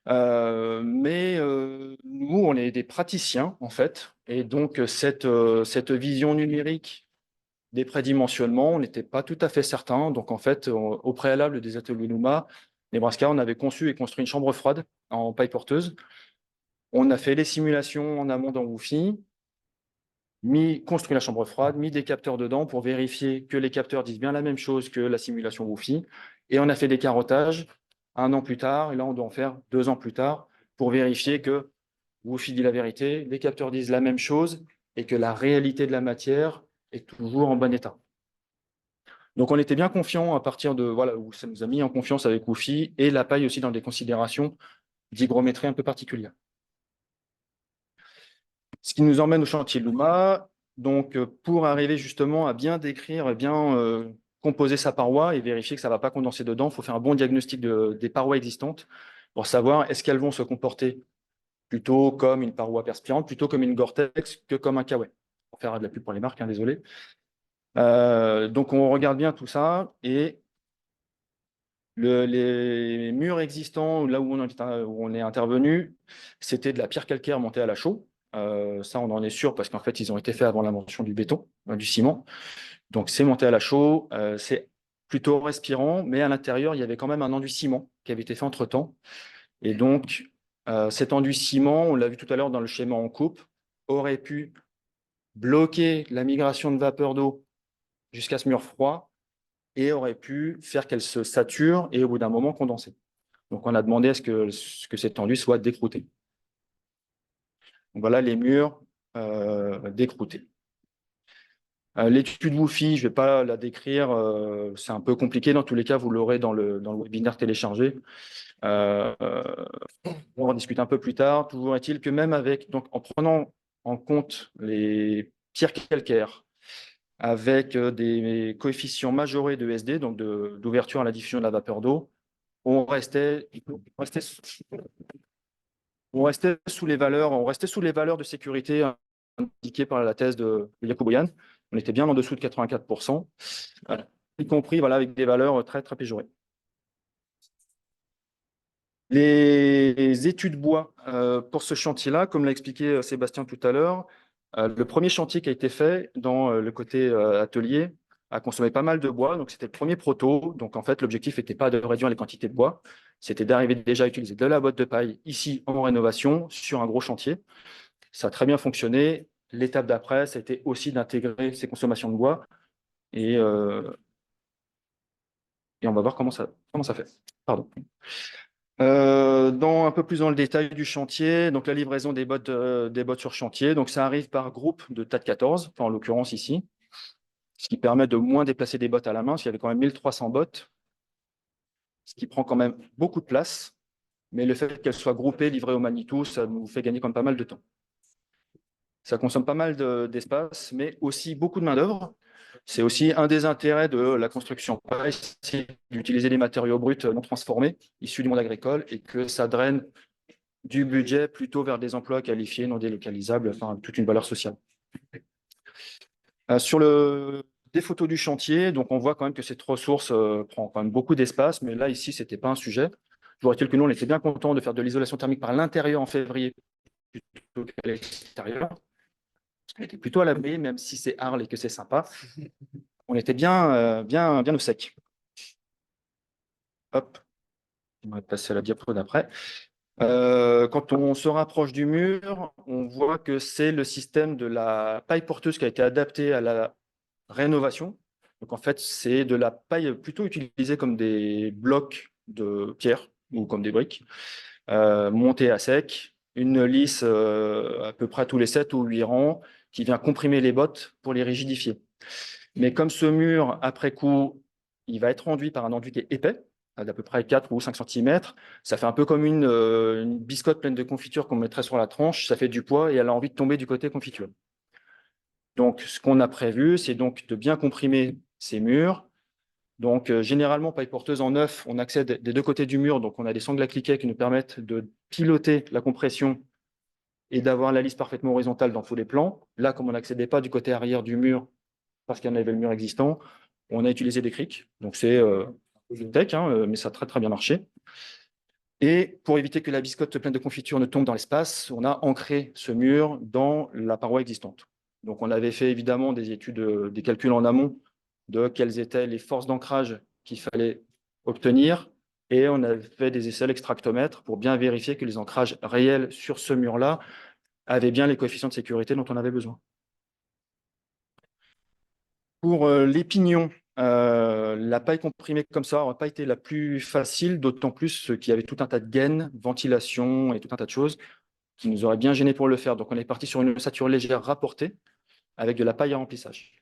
Mais nous, on est des praticiens, en fait, et donc cette vision numérique des prédimensionnements, on n'était pas tout à fait certain. Donc, en fait, au préalable des ateliers Luma, Nebraska, on avait conçu et construit une chambre froide en paille porteuse. On a fait les simulations en amont dans Woofy, construit la chambre froide, mis des capteurs dedans pour vérifier que les capteurs disent bien la même chose que la simulation Woofy. Et on a fait des carottages 1 an plus tard, et là, on doit en faire 2 ans plus tard pour vérifier que Woofy dit la vérité, les capteurs disent la même chose et que la réalité de la matière est toujours en bon état. Donc, on était bien confiant à partir de, voilà, où ça nous a mis en confiance avec Woofy et la paille aussi dans des considérations d'hygrométrie un peu particulières. Ce qui nous emmène au chantier Luma, donc pour arriver justement à bien décrire, bien composer sa paroi et vérifier que ça ne va pas condenser dedans, il faut faire un bon diagnostic des parois existantes pour savoir est-ce qu'elles vont se comporter plutôt comme une paroi perspirante, plutôt comme une Gore-Tex que comme un Kawaii. Pour faire de la pub pour les marques, hein, désolé. Donc on regarde bien tout ça et les murs existants, là où on est intervenu, c'était de la pierre calcaire montée à la chaux. Ça, on en est sûr parce qu'en fait, ils ont été faits avant l'invention du béton, du ciment. Donc, c'est monté à la chaux, c'est plutôt respirant, mais à l'intérieur, il y avait quand même un enduit ciment qui avait été fait entre-temps. Et donc, cet enduit ciment, on l'a vu tout à l'heure dans le schéma en coupe, aurait pu bloquer la migration de vapeur d'eau jusqu'à ce mur froid et aurait pu faire qu'elle se sature et au bout d'un moment condenser. Donc, on a demandé à ce que cet enduit soit décrouté. Donc, voilà les murs décroutés. L'étude Woofy, je ne vais pas la décrire, c'est un peu compliqué. Dans tous les cas, vous l'aurez dans le webinaire téléchargé. On en discute un peu plus tard. Toujours est-il que même en prenant en compte les pierres calcaires, avec des coefficients majorés de SD, donc d'ouverture à la diffusion de la vapeur d'eau, on restait sous les valeurs de sécurité indiquées par la thèse de Yacouboyan. On était bien en dessous de 84%, y compris avec des valeurs très, très péjorées. Les études bois pour ce chantier-là, comme l'a expliqué Sébastien tout à l'heure, le premier chantier qui a été fait dans le côté atelier, a consommé pas mal de bois. Donc, c'était le premier proto. Donc, en fait, l'objectif n'était pas de réduire les quantités de bois. C'était d'arriver déjà à utiliser de la botte de paille ici en rénovation sur un gros chantier. Ça a très bien fonctionné. L'étape d'après, c'était aussi d'intégrer ces consommations de bois. Et on va voir comment ça fait. Pardon. Un peu plus dans le détail du chantier, donc la livraison des bottes sur chantier. Donc, ça arrive par groupe de tas de 14, en l'occurrence ici, ce qui permet de moins déplacer des bottes à la main, parce qu'il y avait quand même 1300 bottes, ce qui prend quand même beaucoup de place. Mais le fait qu'elles soient groupées, livrées au Manitou, ça nous fait gagner quand même pas mal de temps. Ça consomme pas mal d'espace, mais aussi beaucoup de main-d'œuvre. C'est aussi un des intérêts de la construction paille, c'est d'utiliser des matériaux bruts non transformés, issus du monde agricole, et que ça draine du budget plutôt vers des emplois qualifiés, non délocalisables, enfin toute une valeur sociale. Sur des photos du chantier, donc on voit quand même que cette ressource prend quand même beaucoup d'espace, mais là, ici, ce n'était pas un sujet. Je vous rappelle que nous, on était bien contents de faire de l'isolation thermique par l'intérieur en février plutôt qu'à l'extérieur. On était plutôt à l'abri, même si c'est Arles et que c'est sympa. On était bien au sec. Hop, on va passer à la diapo d'après. Quand on se rapproche du mur, on voit que c'est le système de la paille porteuse qui a été adapté à la rénovation. Donc en fait, c'est de la paille plutôt utilisée comme des blocs de pierre ou comme des briques, montée à sec, une lisse à peu près tous les 7 ou 8 rangs qui vient comprimer les bottes pour les rigidifier. Mais comme ce mur, après coup, il va être enduit par un enduit qui est épais, d'à peu près 4 ou 5 cm. Ça fait un peu comme une biscotte pleine de confiture qu'on mettrait sur la tranche. Ça fait du poids et elle a envie de tomber du côté confiture. Donc, ce qu'on a prévu, c'est donc de bien comprimer ces murs. Donc, généralement, paille porteuse en neuf, on accède des deux côtés du mur. Donc, on a des sangles à cliquet qui nous permettent de piloter la compression et d'avoir la lisse parfaitement horizontale dans tous les plans. Là, comme on n'accédait pas du côté arrière du mur, parce qu'il y en avait le mur existant, on a utilisé des crics. Donc, c'est une tech, mais ça a très, très bien marché. Et pour éviter que la biscotte pleine de confiture ne tombe dans l'espace, on a ancré ce mur dans la paroi existante. Donc, on avait fait évidemment des études, des calculs en amont de quelles étaient les forces d'ancrage qu'il fallait obtenir. Et on avait fait des essais à l'extractomètre pour bien vérifier que les ancrages réels sur ce mur-là avaient bien les coefficients de sécurité dont on avait besoin. Pour les pignons, la paille comprimée comme ça n'aurait pas été la plus facile, d'autant plus qu'il y avait tout un tas de gaines, ventilation et tout un tas de choses qui nous auraient bien gênés pour le faire. Donc, on est parti sur une ossature légère rapportée avec de la paille à remplissage.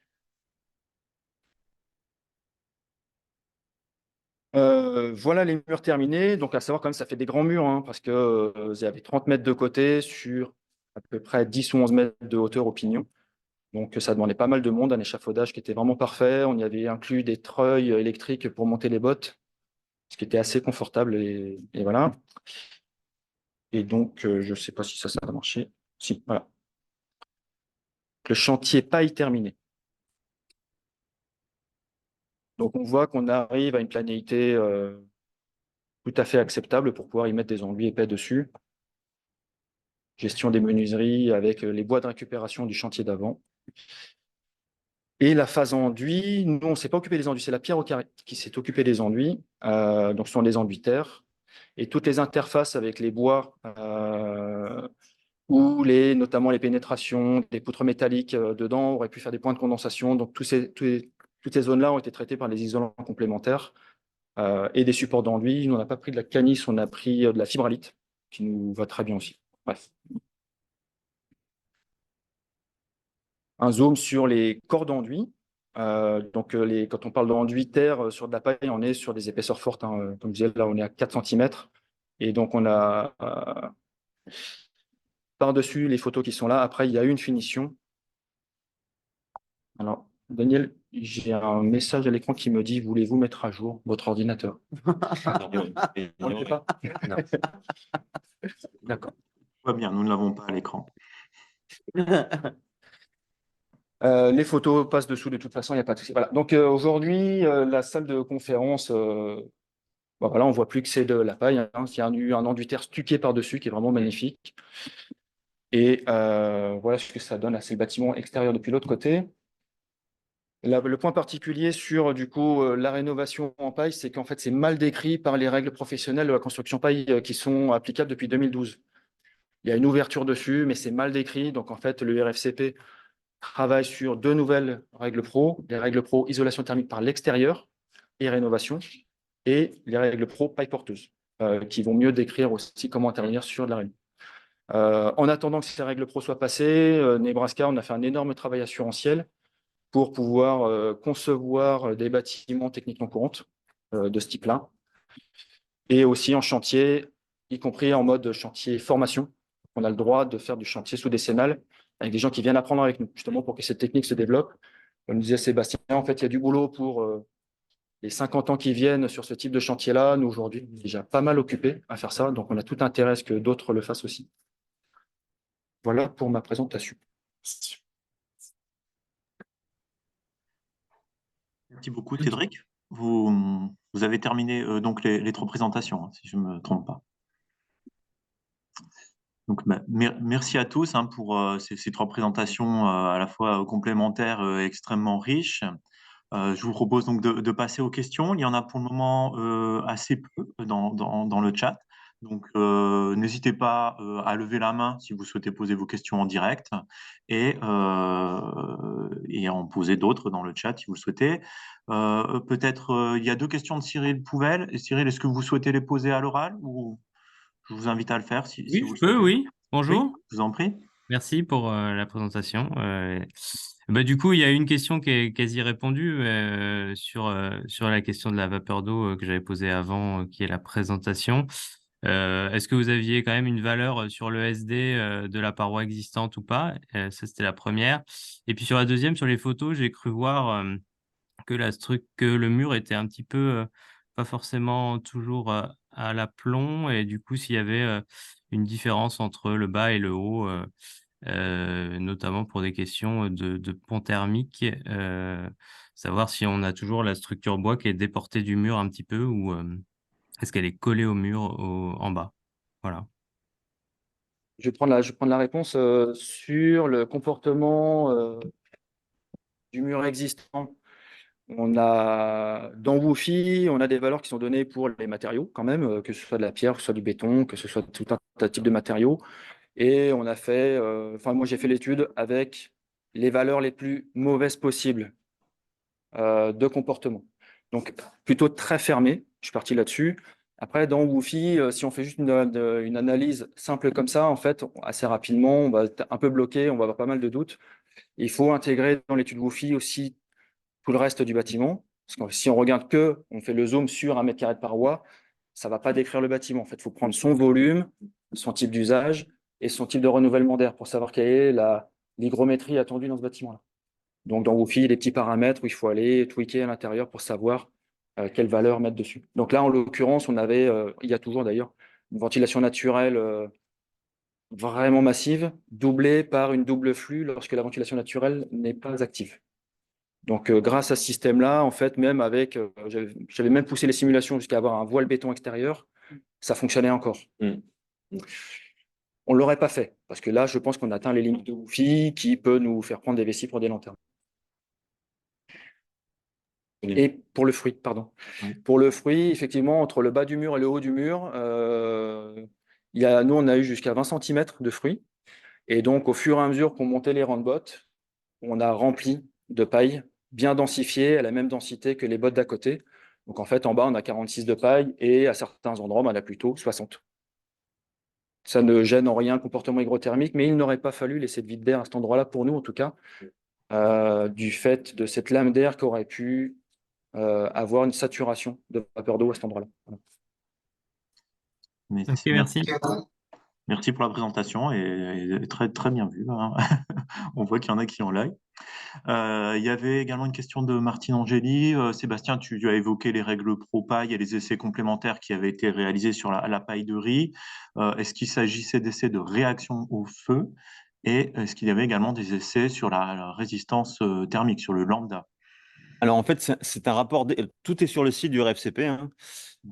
Voilà les murs terminés. Donc, à savoir quand même, ça fait des grands murs parce que il y avait 30 mètres de côté sur à peu près 10 ou 11 mètres de hauteur au pignon. Donc, ça demandait pas mal de monde, un échafaudage qui était vraiment parfait. On y avait inclus des treuils électriques pour monter les bottes, ce qui était assez confortable. Et voilà. Et donc, je ne sais pas si ça a marché. Si, voilà. Le chantier paille terminé. Donc, on voit qu'on arrive à une planéité tout à fait acceptable pour pouvoir y mettre des enduits épais dessus. Gestion des menuiseries avec les bois de récupération du chantier d'avant. Et la phase enduit, nous, on ne s'est pas occupé des enduits, c'est la pierre au carré qui s'est occupée des enduits. Donc, ce sont des enduits terre. Et toutes les interfaces avec les bois ou notamment les pénétrations, des poutres métalliques dedans, auraient pu faire des points de condensation. Donc, toutes ces zones-là ont été traitées par des isolants complémentaires et des supports d'enduit. Nous, on n'a pas pris de la canisse, on a pris de la fibralite, qui nous va très bien aussi. Bref. Un zoom sur les corps d'enduit. Donc, quand on parle d'enduit terre sur de la paille, on est sur des épaisseurs fortes. Comme je disais, là, on est à 4 cm. Et donc, on a par-dessus les photos qui sont là. Après, il y a une finition. Alors, Daniel, j'ai un message à l'écran qui me dit « Voulez-vous mettre à jour votre ordinateur ?» On ne le fait pas. D'accord. Tout va bien, nous ne l'avons pas à l'écran. Les photos passent dessous de toute façon, il n'y a pas de souci. Voilà. Donc aujourd'hui, la salle de conférence, voilà, on ne voit plus que c'est de la paille. Il y a un enduit terre stuqué par-dessus qui est vraiment magnifique. Et voilà ce que ça donne. C'est le bâtiment extérieur depuis l'autre côté. Le point particulier sur du coup la rénovation en paille, c'est qu'en fait c'est mal décrit par les règles professionnelles de la construction paille qui sont applicables depuis 2012. Il y a une ouverture dessus, mais c'est mal décrit. Donc en fait, le RFCP travaille sur 2 nouvelles règles pro, les règles pro isolation thermique par l'extérieur et rénovation, et les règles pro paille porteuse, qui vont mieux décrire aussi comment intervenir sur de la réno. En attendant que ces règles pro soient passées, Nebraska, on a fait un énorme travail assurantiel pour pouvoir concevoir des bâtiments techniquement courantes de ce type-là, et aussi en chantier, y compris en mode chantier formation. On a le droit de faire du chantier sous décennal avec des gens qui viennent apprendre avec nous, justement pour que cette technique se développe. Comme disait Sébastien, en fait, il y a du boulot pour les 50 ans qui viennent sur ce type de chantier-là. Nous, aujourd'hui, on est déjà pas mal occupés à faire ça, donc on a tout intérêt à ce que d'autres le fassent aussi. Voilà pour ma présentation. Merci beaucoup, Cédric. Vous avez terminé donc les 3 présentations, hein, si je ne me trompe pas. Donc, merci à tous hein, pour ces 3 présentations à la fois complémentaires et extrêmement riches. Je vous propose donc de passer aux questions. Il y en a pour le moment assez peu dans le chat. Donc, n'hésitez pas à lever la main si vous souhaitez poser vos questions en direct et à en poser d'autres dans le chat si vous le souhaitez. Peut-être, il y a 2 questions de Cyril Pouvel. Et Cyril, est-ce que vous souhaitez les poser à l'oral ou je vous invite à le faire si Oui, vous je le peux, souhaitez? oui. Oui, Bonjour. je vous en prie. Merci pour la présentation. Du coup, il y a une question qui est quasi répondue sur la question de la vapeur d'eau que j'avais posée avant, qui est la présentation. Est-ce que vous aviez quand même une valeur sur le SD de la paroi existante ou pas? Ça, c'était la première. Et puis sur la deuxième, sur les photos, j'ai cru voir que le mur était un petit peu, pas forcément toujours, à l'aplomb et du coup, s'il y avait, une différence entre le bas et le haut, notamment pour des questions, de pont thermique, savoir si on a toujours la structure bois qui est déportée du mur un petit peu ou, est-ce qu'elle est collée au mur en bas? Voilà. Je vais prendre la réponse sur le comportement du mur existant. On a dans Woofy, on a des valeurs qui sont données pour les matériaux quand même, que ce soit de la pierre, que ce soit du béton, que ce soit tout un tas de types de matériaux. Et on a fait, moi j'ai fait l'étude avec les valeurs les plus mauvaises possibles de comportement. Donc plutôt très fermé, je suis parti là-dessus. Après, dans Woofy, si on fait juste une analyse simple comme ça, en fait, assez rapidement, on va être un peu bloqué, on va avoir pas mal de doutes. Il faut intégrer dans l'étude Woofy aussi tout le reste du bâtiment. Parce que si on regarde on fait le zoom sur 1 mètre carré de paroi, ça ne va pas décrire le bâtiment. En fait, il faut prendre son volume, son type d'usage et son type de renouvellement d'air pour savoir quelle est l'hygrométrie attendue dans ce bâtiment-là. Donc, dans Woofy, il y a des petits paramètres où il faut aller tweaker à l'intérieur pour savoir quelle valeur mettre dessus. Donc là, en l'occurrence, il y a toujours d'ailleurs une ventilation naturelle vraiment massive, doublée par une double flux lorsque la ventilation naturelle n'est pas active. Donc, grâce à ce système-là, en fait, même avec, j'avais même poussé les simulations jusqu'à avoir un voile béton extérieur, ça fonctionnait encore. On ne l'aurait pas fait, parce que là, je pense qu'on atteint les limites de Woofy qui peut nous faire prendre des vessies pour des lanternes. Et pour le fruit, pardon. Oui. Pour le fruit, effectivement, entre le bas du mur et le haut du mur, nous, on a eu jusqu'à 20 cm de fruits. Et donc, au fur et à mesure qu'on montait les rangs de bottes, on a rempli de paille bien densifiée, à la même densité que les bottes d'à côté. Donc, en fait, en bas, on a 46 de paille et à certains endroits, on a plutôt 60. Ça ne gêne en rien le comportement hygrothermique, mais il n'aurait pas fallu laisser de vide d'air à cet endroit-là, pour nous en tout cas, du fait de cette lame d'air qui aurait pu avoir une saturation de vapeur d'eau à cet endroit-là. Voilà. Ok, merci. Merci pour la présentation et très, très bien vu. Hein. On voit qu'il y en a qui ont l'œil. Il y avait également une question de Martine Angéli. Sébastien, tu as évoqué les règles pro-paille et les essais complémentaires qui avaient été réalisés sur la paille de riz. Est-ce qu'il s'agissait d'essais de réaction au feu et est-ce qu'il y avait également des essais sur la résistance thermique, sur le lambda? Alors en fait, c'est un rapport, tout est sur le site du RFCP, hein.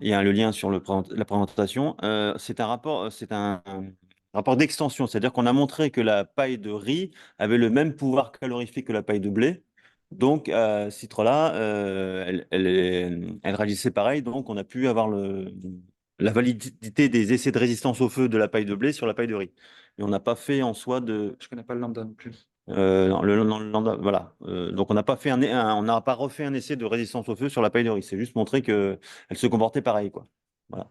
Il y a le lien sur la présentation. C'est un rapport d'extension, c'est-à-dire qu'on a montré que la paille de riz avait le même pouvoir calorifique que la paille de blé, Donc, ce titre-là, elle réagissait pareil, donc on a pu avoir la validité des essais de résistance au feu de la paille de blé sur la paille de riz. Et on n'a pas fait en soi de... Je connais pas le lambda non plus. non, voilà. Donc, on n'a pas fait on n'a pas refait un essai de résistance au feu sur la paille de riz. C'est juste montrer qu'elle se comportait pareil, quoi. Voilà.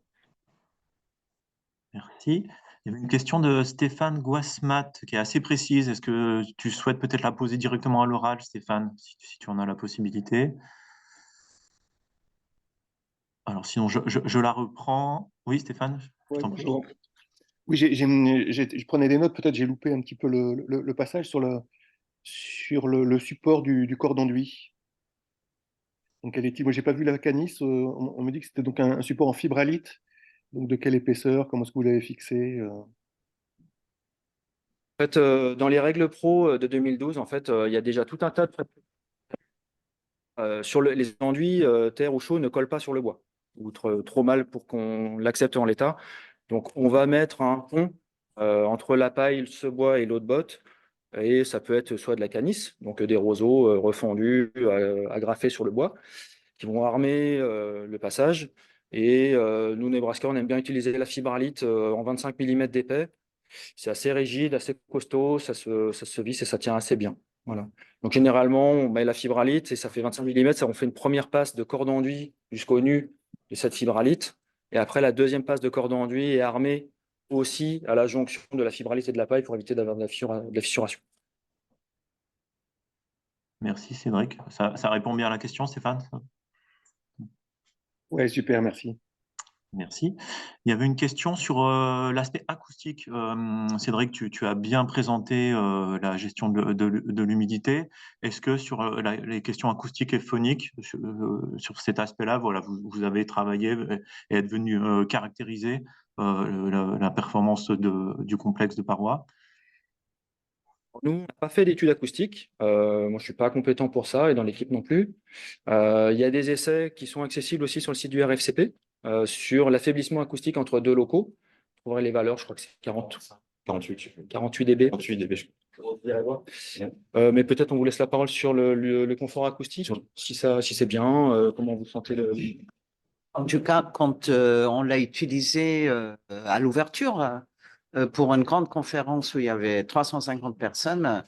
Merci. Il y avait une question de Stéphane Guasmat qui est assez précise. Est-ce que tu souhaites peut-être la poser directement à l'oral, Stéphane, si tu en as la possibilité? Alors sinon, je la reprends. Oui, Stéphane, je Ouais, t'en prie. bonjour. Oui, je prenais des notes, peut-être j'ai loupé un petit peu le passage sur le support du corps d'enduit. Donc, moi, j'ai pas vu la Canis. On me dit que c'était donc un support en fibralite. Donc, de quelle épaisseur? Comment est-ce que vous l'avez fixé? En fait, dans les règles pro de 2012, en fait, il y a déjà tout un tas de sur les enduits, terre ou chaud ne collent pas sur le bois, ou trop mal pour qu'on l'accepte en l'état. Donc, on va mettre un pont entre la paille, ce bois et l'autre botte, et ça peut être soit de la canisse, donc des roseaux refondus, agrafés sur le bois, qui vont armer le passage. Et nous, Nebraska, on aime bien utiliser la fibralite en 25 mm d'épais. C'est assez rigide, assez costaud, ça se visse et ça tient assez bien. Voilà. Donc généralement, on met la fibralite et ça fait 25 mm. Ça, on fait une première passe de cordon enduit jusqu'au nu de cette fibralite. Et après, la deuxième passe de cordon enduit est armée aussi à la jonction de la fibralite et de la paille pour éviter d'avoir de la fissuration. Merci, Cédric. Ça répond bien à la question, Stéphane? Ouais, super, merci. Merci. Il y avait une question sur l'aspect acoustique. Cédric, tu as bien présenté la gestion de l'humidité. Est-ce que sur les questions acoustiques et phoniques, sur cet aspect-là, voilà, vous avez travaillé et êtes venu caractériser la performance du complexe de parois? Nous, on n'a pas fait d'études acoustiques. Moi, je ne suis pas compétent pour ça et dans l'équipe non plus. Il y a des essais qui sont accessibles aussi sur le site du RFCP sur l'affaiblissement acoustique entre deux locaux. Vous trouverez les valeurs, je crois que c'est 48 dB. 38 dB. Mais peut-être on vous laisse la parole sur le confort acoustique, si c'est bien, comment vous sentez le. En tout cas, quand on l'a utilisé à l'ouverture pour une grande conférence où il y avait 350 personnes,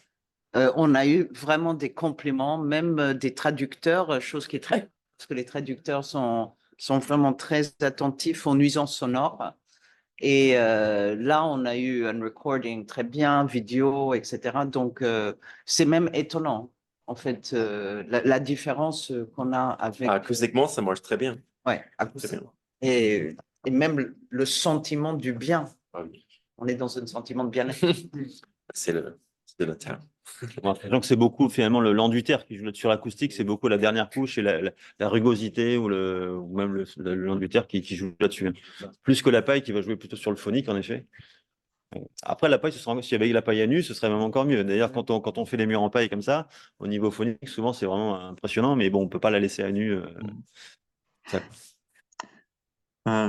on a eu vraiment des compliments, même des traducteurs, chose qui est très... Parce que les traducteurs sont vraiment très attentifs aux nuisances sonores. Et là, on a eu un recording très bien, vidéo, etc. Donc, c'est même étonnant, en fait, la différence qu'on a avec... Acoustiquement, ça marche très bien. Ouais, Très bien. et même le sentiment du bien. Ah oui. On est dans un sentiment de bien-être. C'est le terme. Donc c'est beaucoup finalement l'enduitaire qui joue sur l'acoustique, c'est beaucoup la dernière couche et la rugosité ou même l'enduitaire qui joue là-dessus. Plus que la paille qui va jouer plutôt sur le phonique en effet. Après la paille, s'il y avait la paille à nu, ce serait même encore mieux. D'ailleurs, quand on fait les murs en paille comme ça, au niveau phonique, souvent c'est vraiment impressionnant, mais bon, on peut pas la laisser à nu. Ça.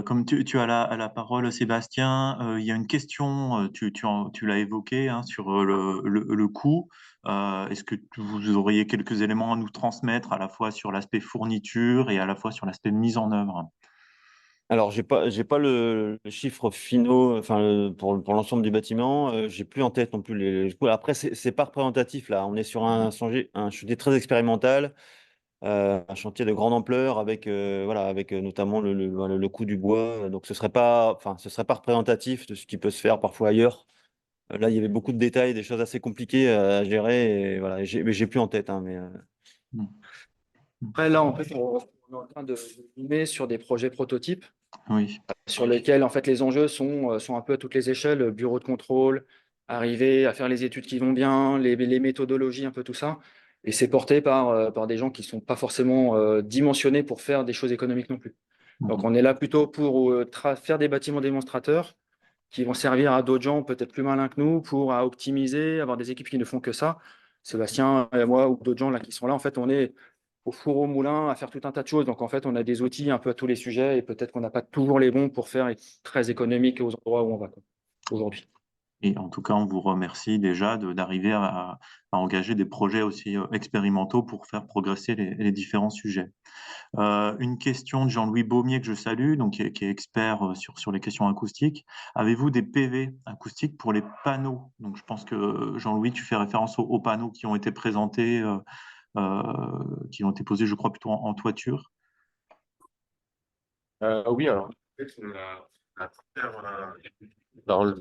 Comme tu as la parole, Sébastien, il y a une question, tu l'as évoqué, hein, sur le coût. Est-ce que vous auriez quelques éléments à nous transmettre à la fois sur l'aspect fourniture et à la fois sur l'aspect mise en œuvre? Alors, j'ai pas le chiffre finaux, enfin, pour l'ensemble du bâtiment. J'ai plus en tête non plus les coûts. Après, c'est pas représentatif là. On est sur un chantier très expérimental, un chantier de grande ampleur avec voilà, avec notamment le coût du bois. Donc, ce serait pas représentatif de ce qui peut se faire parfois ailleurs. Là, il y avait beaucoup de détails, des choses assez compliquées à gérer. Et voilà, mais j'ai plus en tête. Hein, mais Après, là, en fait, on est en train de zoomer sur des projets prototypes Oui. sur lesquels en fait les enjeux sont un peu à toutes les échelles, bureau de contrôle, arriver à faire les études qui vont bien, les méthodologies, un peu tout ça. Et c'est porté par des gens qui ne sont pas forcément dimensionnés pour faire des choses économiques non plus. Donc on est là plutôt pour faire des bâtiments démonstrateurs qui vont servir à d'autres gens peut-être plus malins que nous pour optimiser, avoir des équipes qui ne font que ça. Sébastien et moi ou d'autres gens là qui sont là, en fait, on est au four au moulin à faire tout un tas de choses. Donc, en fait, on a des outils un peu à tous les sujets et peut-être qu'on n'a pas toujours les bons pour faire être très économique aux endroits où on va aujourd'hui. Et en tout cas, on vous remercie déjà d'arriver à engager des projets aussi expérimentaux pour faire progresser les différents sujets. Une question de Jean-Louis Baumier que je salue, donc qui est expert sur les questions acoustiques. Avez-vous des PV acoustiques pour les panneaux? Donc je pense que Jean-Louis, tu fais référence aux panneaux qui ont été présentés, qui ont été posés, je crois, plutôt en toiture. Oui, alors, en fait, on a dans le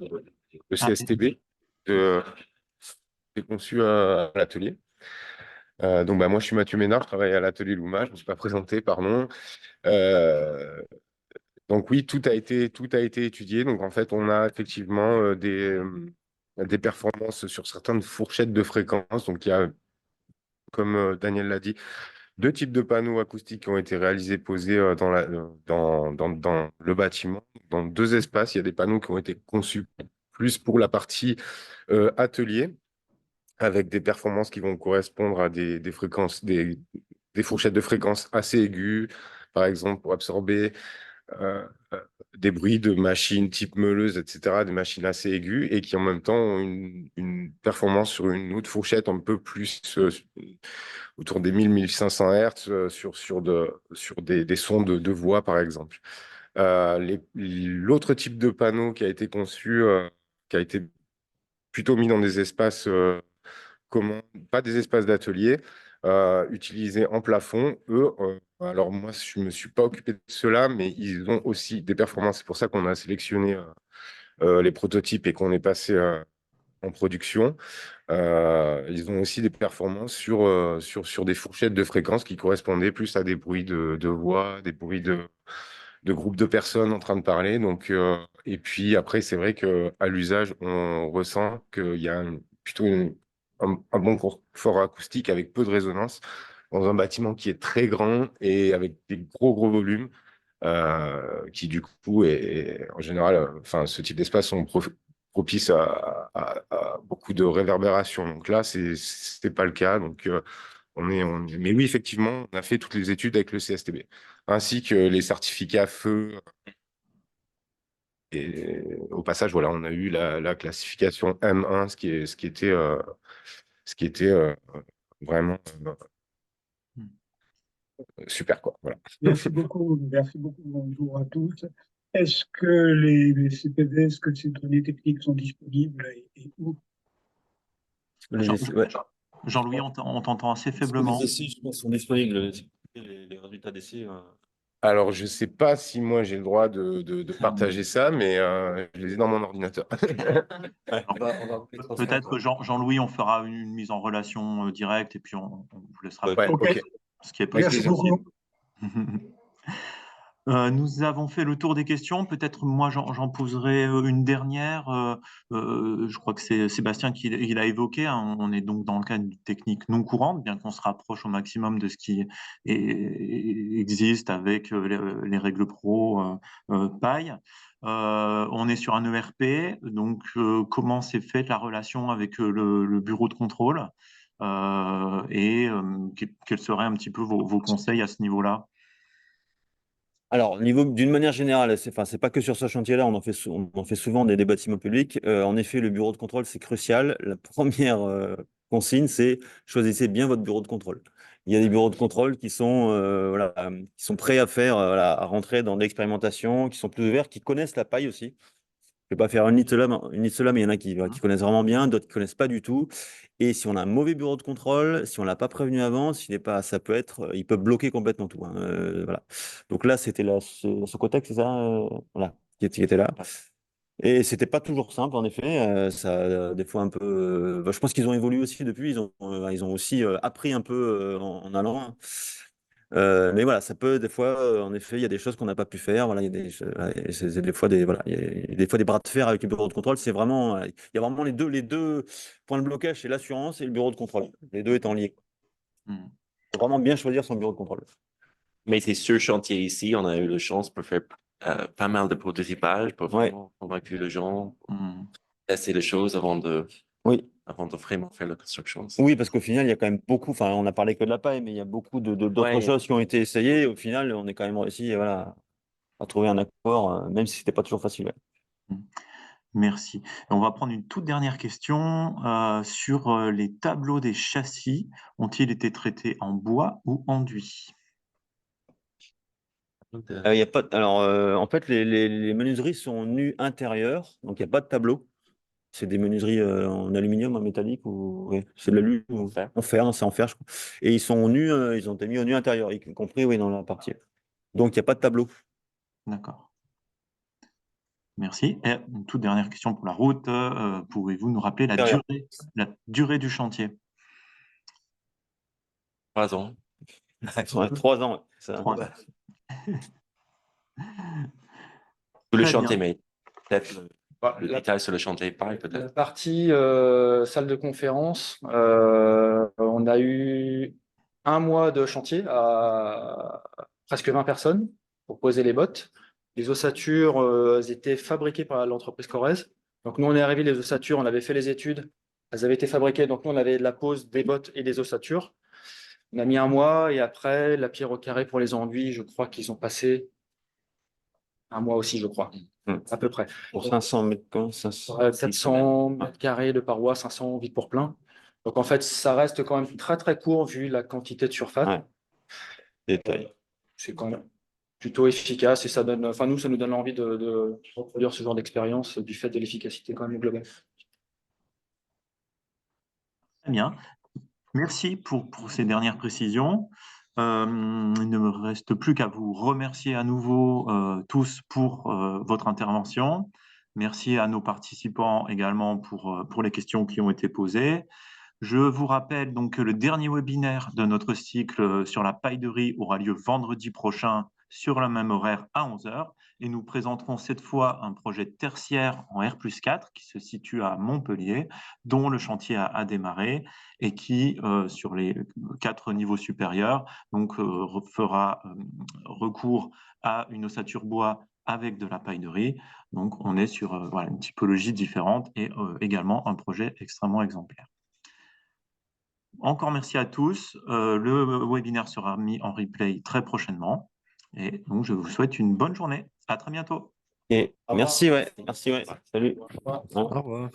CSTB c'est conçu à l'atelier. Donc, bah, moi, je suis Mathieu Ménard, je travaille à l'atelier Louma, je ne me suis pas présenté, pardon. Euh, donc, oui, tout a été étudié. Donc, en fait, on a effectivement des performances sur certaines fourchettes de fréquences. Donc, il y a, comme Daniel l'a dit, deux types de panneaux acoustiques qui ont été réalisés, posés dans le bâtiment, dans deux espaces. Il y a des panneaux qui ont été conçus plus pour la partie atelier, avec des performances qui vont correspondre à des fréquences, des fourchettes de fréquences assez aiguës, par exemple, pour absorber euh, euh, des bruits de machines type meuleuse, etc., des machines assez aiguës, et qui en même temps ont une performance sur une autre fourchette un peu plus autour des 1000-1500 Hz sur des sons de voix, par exemple. L'autre type de panneau qui a été conçu, qui a été plutôt mis dans des espaces communs, pas des espaces d'atelier, utilisés en plafond. Eux, alors moi, je ne me suis pas occupé de cela, mais ils ont aussi des performances. C'est pour ça qu'on a sélectionné les prototypes et qu'on est passé en production. Ils ont aussi des performances sur des fourchettes de fréquences qui correspondaient plus à des bruits de voix, des bruits de groupes de personnes en train de parler. Donc, et puis après, c'est vrai qu'à l'usage, on ressent qu'il y a plutôt un bon confort acoustique avec peu de résonance dans un bâtiment qui est très grand et avec des gros volumes. Qui du coup en général, enfin ce type d'espace sont propices à beaucoup de réverbération. Donc là, c'est pas le cas. Donc mais oui, effectivement, on a fait toutes les études avec le CSTB, ainsi que les certificats feu. Et au passage, voilà, on a eu la classification M1, ce qui était vraiment super, quoi. Voilà. Merci beaucoup, bonjour à tous. Est-ce que les CPV, est-ce que ces données techniques sont disponibles et où? Jean-Louis, on t'entend assez faiblement. Les essais, je pense, sont disponibles. Les résultats d'essais. Alors, je ne sais pas si moi j'ai le droit de partager ça, mais je les ai dans mon ordinateur. Peut-être que Jean-Louis, on fera une mise en relation directe et puis on vous laissera Ouais, ok. ce qui est Merci possible. beaucoup. Nous avons fait le tour des questions. Peut-être moi, j'en poserai une dernière. Je crois que c'est Sébastien qui il a évoqué, hein. On est donc dans le cadre d'une technique non courante, bien qu'on se rapproche au maximum de ce qui existe avec les règles pro paille. On est sur un ERP. Donc, comment s'est faite la relation avec le bureau de contrôle et quels seraient un petit peu vos conseils à ce niveau-là? Alors, d'une manière générale, c'est pas que sur ce chantier-là, on en fait souvent des bâtiments publics. En effet, le bureau de contrôle, c'est crucial. La première consigne, c'est choisissez bien votre bureau de contrôle. Il y a des bureaux de contrôle qui sont, qui sont prêts à faire, à rentrer dans l'expérimentation, qui sont plus ouverts, qui connaissent la paille aussi. Je ne vais pas faire une liste là, mais il y en a qui connaissent vraiment bien, d'autres qui ne connaissent pas du tout. Et si on a un mauvais bureau de contrôle, si on ne l'a pas prévenu avant, ça peut être, il peut bloquer complètement tout, hein, voilà. Donc là, c'était ce contexte, c'est ça, voilà, qui était là. Et c'était pas toujours simple, en effet. Des fois un peu. Je pense qu'ils ont évolué aussi depuis. Ils ont aussi appris un peu en allant, hein. Mais voilà, ça peut des fois, en effet, il y a des choses qu'on n'a pas pu faire. Voilà, il y a c'est des fois voilà, il y a des fois des bras de fer avec le bureau de contrôle. Il y a vraiment les deux points de blocage, c'est l'assurance et le bureau de contrôle. Les deux étant liés. Faut vraiment bien choisir son bureau de contrôle. Mais c'est ce chantier ici, on a eu la chance pour faire pas mal de prototypage, pour vraiment convaincre les gens, tester les choses avant de vraiment faire la construction. Oui, parce qu'au final, il y a quand même beaucoup, enfin, on a parlé que de la paille, mais il y a beaucoup d'autres choses qui ont été essayées. Au final, on est quand même réussi, voilà, à trouver un accord, même si c'était pas toujours facile. Merci. Et on va prendre une toute dernière question sur les tableaux des châssis. Ont-ils été traités en bois ou enduit? Y a pas alors, en fait, les menuiseries sont nues intérieures, donc il n'y a pas de tableau. C'est des menuiseries en aluminium, en métallique, ou ouais, c'est de l'alu ou en fer, non, c'est en fer, je crois. Et ils sont nus, ils ont été mis au nu intérieur, y compris oui, dans la partie. Donc il n'y a pas de tableau. D'accord. Merci. Et une toute dernière question pour la route. Pouvez-vous nous rappeler la durée du chantier? 3 ans. 3 ans. Ouais, ça. 3 ans. Tout le Très chantier, bien. mais peut-être le détail sur le chantier, pareil, La peut-être. partie salle de conférence, on a eu 1 mois de chantier à presque 20 personnes pour poser les bottes. Les ossatures elles étaient fabriquées par l'entreprise Corrèze. Donc nous, on est arrivé, les ossatures, on avait fait les études, elles avaient été fabriquées. Donc nous, on avait de la pose des bottes et des ossatures. On a mis 1 mois et après, la pierre au carré pour les enduits, je crois qu'ils ont passé 1 mois aussi, je crois, à peu près. Pour 500 mètres, 700 mètres carrés de parois, 500 vide pour plein. Donc en fait, ça reste quand même très très court vu la quantité de surface. Ouais. Détail. C'est quand même plutôt efficace et ça donne, enfin nous, ça nous donne envie de reproduire ce genre d'expérience du fait de l'efficacité quand même globale. Très bien. Merci pour ces dernières précisions. Il ne me reste plus qu'à vous remercier à nouveau tous pour votre intervention. Merci à nos participants également pour les questions qui ont été posées. Je vous rappelle donc que le dernier webinaire de notre cycle sur la paille de riz aura lieu vendredi prochain sur le même horaire à 11 h. Et nous présenterons cette fois un projet tertiaire en R+4 qui se situe à Montpellier, dont le chantier a démarré et qui, sur les 4 niveaux supérieurs, donc, fera recours à une ossature bois avec de la paille de riz. Donc, on est sur voilà, une typologie différente et également un projet extrêmement exemplaire. Encore merci à tous. Le webinaire sera mis en replay très prochainement. Et donc, je vous souhaite une bonne journée. À très bientôt. Et merci, ouais. Merci, ouais. Salut. Au revoir. Au revoir.